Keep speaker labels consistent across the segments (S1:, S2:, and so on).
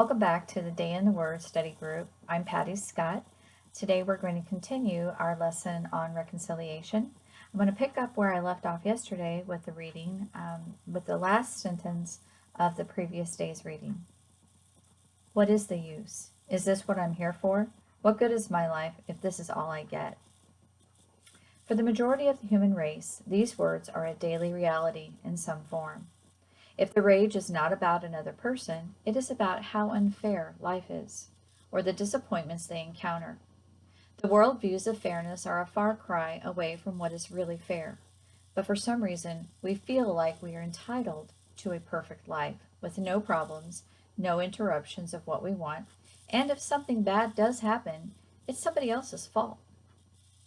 S1: Welcome back to the Day in the Word study group. I'm Patty Scott. Today we're going to continue our lesson on reconciliation. I'm going to pick up where I left off yesterday with the reading, with the last sentence of the previous day's reading. What is the use? Is this what I'm here for? What good is my life if this is all I get? For the majority of the human race, these words are a daily reality in some form. If the rage is not about another person, it is about how unfair life is, or the disappointments they encounter. The world views of fairness are a far cry away from what is really fair, but for some reason we feel like we are entitled to a perfect life, with no problems, no interruptions of what we want, and if something bad does happen, it's somebody else's fault.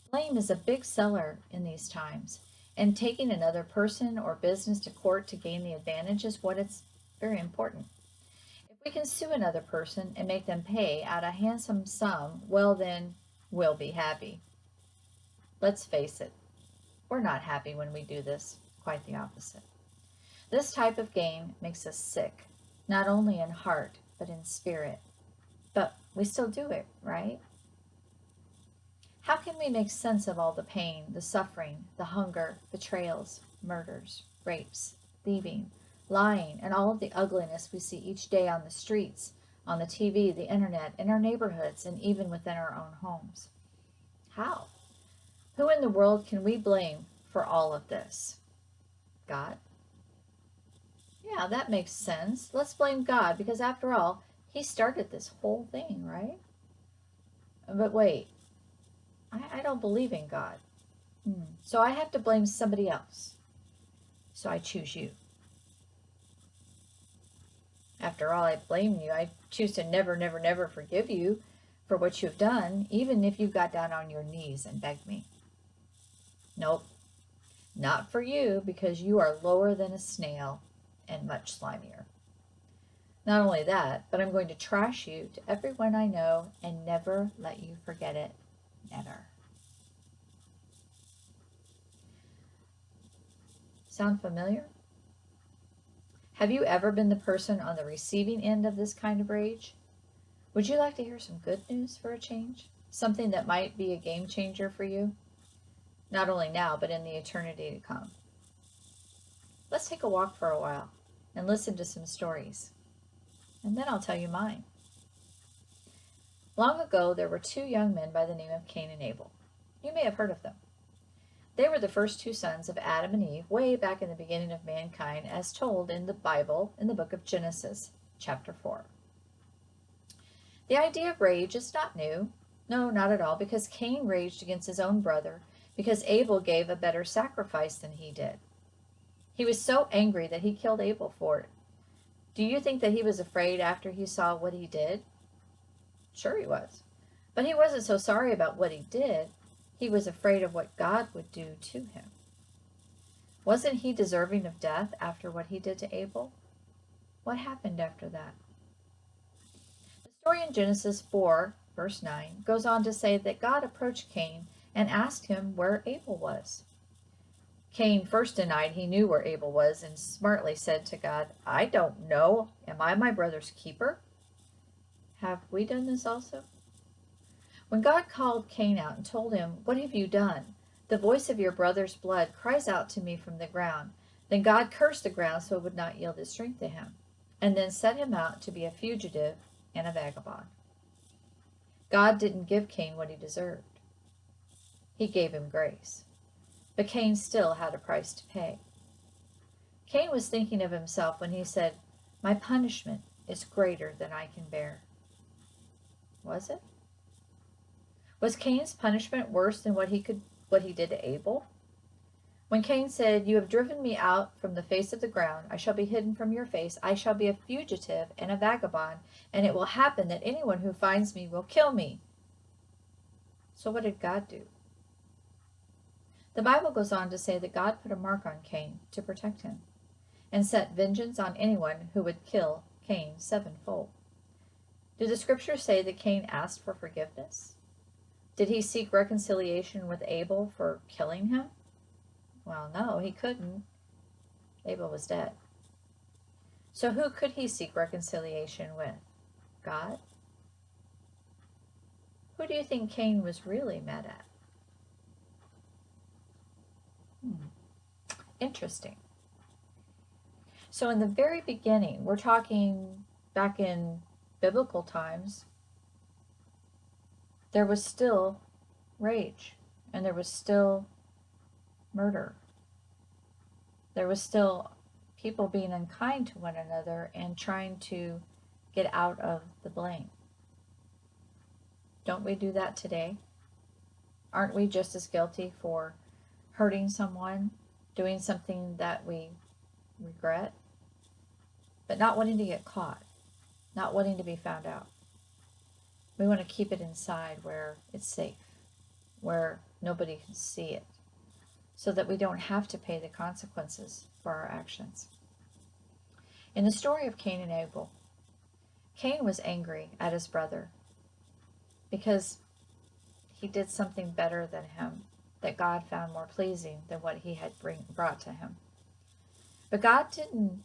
S1: Blame is a big seller in these times, and taking another person or business to court to gain the advantage is what it's very important. If we can sue another person and make them pay out a handsome sum, well then, we'll be happy. Let's face it, we're not happy when we do this, quite the opposite. This type of gain makes us sick, not only in heart, but in spirit. But we still do it, right? How can we make sense of all the pain, the suffering, the hunger, betrayals, murders, rapes, thieving, lying, and all of the ugliness we see each day on the streets, on the TV, the internet, in our neighborhoods, and even within our own homes? How? Who in the world can we blame for all of this? God? Yeah, that makes sense. Let's blame God because after all, He started this whole thing, right? But wait, I don't believe in God. So I have to blame somebody else. So I choose you. After all, I blame you. I choose to never, never, never forgive you for what you've done, even if you got down on your knees and begged me. Nope, not for you, because you are lower than a snail and much slimier. Not only that, but I'm going to trash you to everyone I know and never let you forget it. Never. Sound familiar? Have you ever been the person on the receiving end of this kind of rage? Would you like to hear some good news for a change? Something that might be a game changer for you? Not only now, but in the eternity to come. Let's take a walk for a while and listen to some stories. And then I'll tell you mine. Long ago, there were two young men by the name of Cain and Abel. You may have heard of them. They were the first two sons of Adam and Eve way back in the beginning of mankind, as told in the Bible in the book of Genesis, chapter 4. The idea of rage is not new. No, not at all, because Cain raged against his own brother because Abel gave a better sacrifice than he did. He was so angry that he killed Abel for it. Do you think that he was afraid after he saw what he did? Sure he was. But he wasn't so sorry about what he did. He was afraid of what God would do to him. Wasn't he deserving of death after what he did to Abel? What happened after that? The story in Genesis 4, verse 9, goes on to say that God approached Cain and asked him where Abel was. Cain first denied he knew where Abel was and smartly said to God, I don't know. Am I my brother's keeper? Have we done this also? When God called Cain out and told him, What have you done? The voice of your brother's blood cries out to me from the ground. Then God cursed the ground so it would not yield its strength to him, and then set him out to be a fugitive and a vagabond. God didn't give Cain what he deserved. He gave him grace. But Cain still had a price to pay. Cain was thinking of himself when he said, My punishment is greater than I can bear. Was it? Was Cain's punishment worse than what he did to Abel? When Cain said, You have driven me out from the face of the ground, I shall be hidden from your face, I shall be a fugitive and a vagabond, and it will happen that anyone who finds me will kill me. So what did God do? The Bible goes on to say that God put a mark on Cain to protect him, and set vengeance on anyone who would kill Cain sevenfold. Did the scriptures say that Cain asked for forgiveness? Did he seek reconciliation with Abel for killing him? Well, no, he couldn't. Abel was dead. So who could he seek reconciliation with? God? Who do you think Cain was really mad at? Interesting. So in the very beginning, we're talking back in biblical times, there was still rage and there was still murder. There was still people being unkind to one another and trying to get out of the blame. Don't we do that today? Aren't we just as guilty for hurting someone, doing something that we regret, but not wanting to get caught, not wanting to be found out? We want to keep it inside where it's safe, where nobody can see it, so that we don't have to pay the consequences for our actions. In the story of Cain and Abel, Cain was angry at his brother because he did something better than him that God found more pleasing than what he had brought to him. But God didn't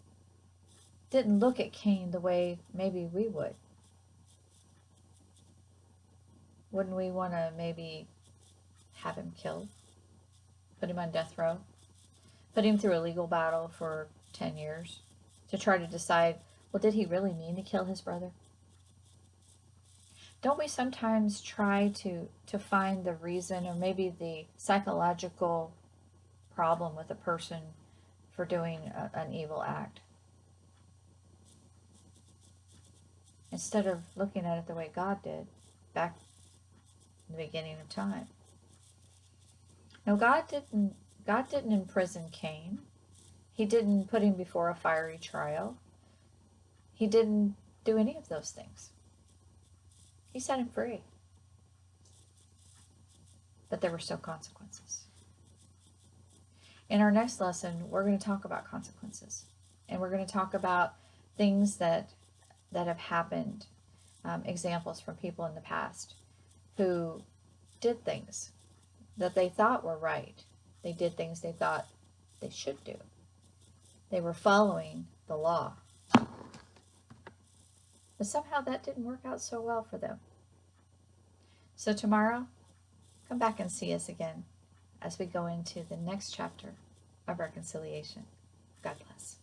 S1: look at Cain the way maybe we would. Wouldn't we want to maybe have him killed? Put him on death row? Put him through a legal battle for 10 years to try to decide, well, did he really mean to kill his brother? Don't we sometimes try to find the reason or maybe the psychological problem with a person for doing an evil act, instead of looking at it the way God did back in the beginning of time? No, God didn't imprison Cain. He didn't put him before a fiery trial. He didn't do any of those things. He set him free. But there were still consequences. In our next lesson, we're going to talk about consequences. And we're going to talk about things that have happened, examples from people in the past who did things that they thought were right. They did things they thought they should do. They were following the law. But somehow that didn't work out so well for them. So tomorrow, come back and see us again as we go into the next chapter of reconciliation. God bless.